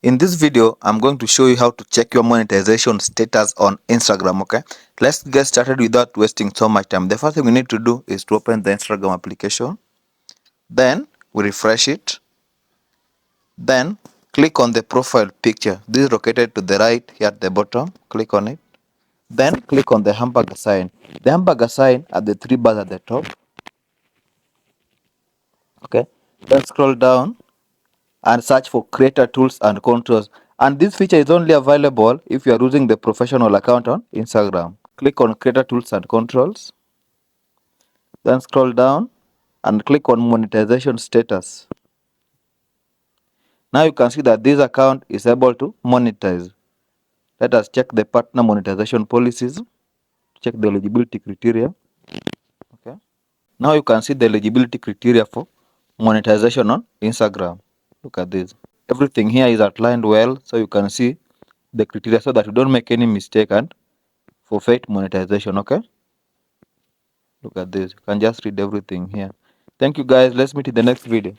In this video, I'm going to show you how to check your monetization status on Instagram, okay? Let's get started without wasting so much time. The first thing we need to do is to open the Instagram application. Then we refresh it. Then click on the profile picture. This is located to the right here at the bottom. Click on it. Then click on the hamburger sign. The hamburger sign are the three bars at the top, okay? Then scroll down and search for creator tools and controls, and this feature is only available if you are using the professional account on Instagram. Click on creator tools and controls, then scroll down and click on monetization status. Now you can see that this account is able to monetize. Let us check the partner monetization policies, check the eligibility criteria. Okay, now you can see the eligibility criteria for monetization on Instagram. Look at this. Everything here is outlined well, so you can see the criteria so that you don't make any mistake and forfeit monetization. Okay, look at this. You can just read everything here. Thank you guys. Let's meet in the next video.